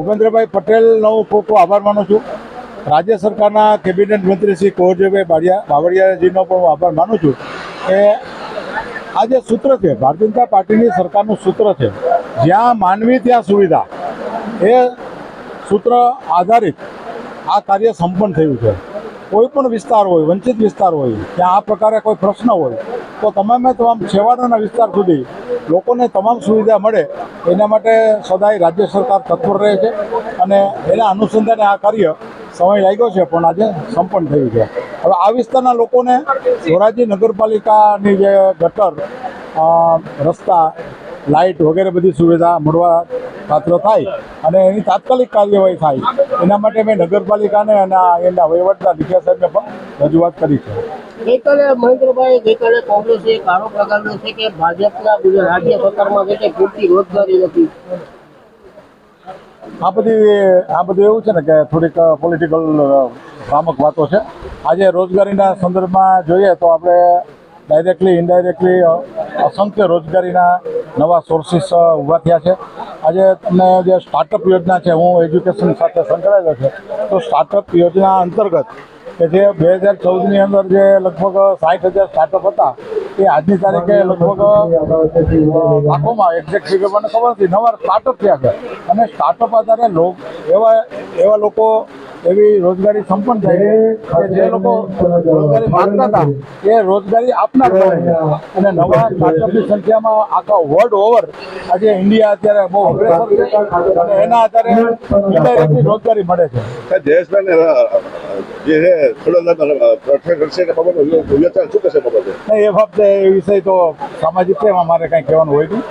ભૂપેન્દ્રભાઈ પટેલનો ખૂબ ખૂબ આભાર માનું છું. રાજ્ય સરકારના કેબિનેટ મંત્રી શ્રી કુંવરજીભાઈ બાવળિયાજીનો પણ હું આભાર માનું છું કે આ જે સૂત્ર છે ભારતીય જનતા પાર્ટીની સરકારનું સૂત્ર છે, જ્યાં માનવી ત્યાં સુવિધા, એ સૂત્ર આધારિત આ કાર્ય સંપન્ન થયું છે. કોઈ પણ વિસ્તાર હોય, વંચિત વિસ્તાર હોય, ત્યાં આ પ્રકારે કોઈ પ્રશ્ન હોય તો તમામ છેવાડાના વિસ્તાર સુધી લોકોને તમામ સુવિધા મળે એના માટે સદાય રાજ્ય સરકાર તત્પર રહે છે અને એના અનુસંધાને આ કાર્ય સમય લાગ્યો છે પણ આજે સંપન્ન થયું છે. હવે આ વિસ્તારના લોકોને ધોરાજી નગરપાલિકાની જે ગટર, રસ્તા, લાઇટ વગેરે બધી સુવિધા મળવા પાત્ર થાય અને એની તાત્કાલિક કાર્યવાહી થાય એના માટે મેં નગરપાલિકાને અને એના વહીવટદાર લીખિયા સાહેબને પણ રજૂઆત કરી છે. ગઈકાલે મહેન્દ્રભાઈ કોંગ્રેસે એક આરોપ લગાવ્યો છે કે ભાજપના રાજ્ય સરકારમાં જે પૂરતી રોજગારી નથી. આ બધું એવું છે ને કે થોડીક પોલિટિકલ ભ્રામક વાતો છે. આજે રોજગારીના સંદર્ભમાં જોઈએ તો આપણે ડાયરેક્ટલી ઇનડાયરેક્ટલી અસંખ્ય રોજગારીના નવા સોર્સિસ ઊભા થયા છે. આજે તમને જે સ્ટાર્ટઅપ યોજના છે, હું એજ્યુકેશન સાથે સંકળાયેલો છે, તો સ્ટાર્ટઅપ યોજના અંતર્ગત કે જે 2014ની અંદર જે લગભગ 60,000 સ્ટાર્ટઅપ હતા એ આજની તારીખે લગભગ લાખોમાં, એક્ઝેક્ટ ફિગર મને ખબર નથી, નવા સ્ટાર્ટઅપ થયા છે. અને સ્ટાર્ટઅપ આધારે એવા લોકો એવી રોજગારી સંપન્ન થાય કે જે લોકો રોજગારી માંગતા હતા એ રોજગારી આપનાર બને છે. અને નવા સ્ટાર્ટઅપની સંખ્યામાં આખા વર્લ્ડ ઓવર આજે ઇન્ડિયા અત્યારે બહુ અગ્રેસર છે અને એના આધારે ઇન્ડાયરેક્ટલી રોજગારી મળે છે. જયેશભાઈ જે છે થોડો કરશે કે એ બાબતે એ વિષય તો સામાજિક છે, એમાં મારે કંઈ કહેવાનું હોય નહીં.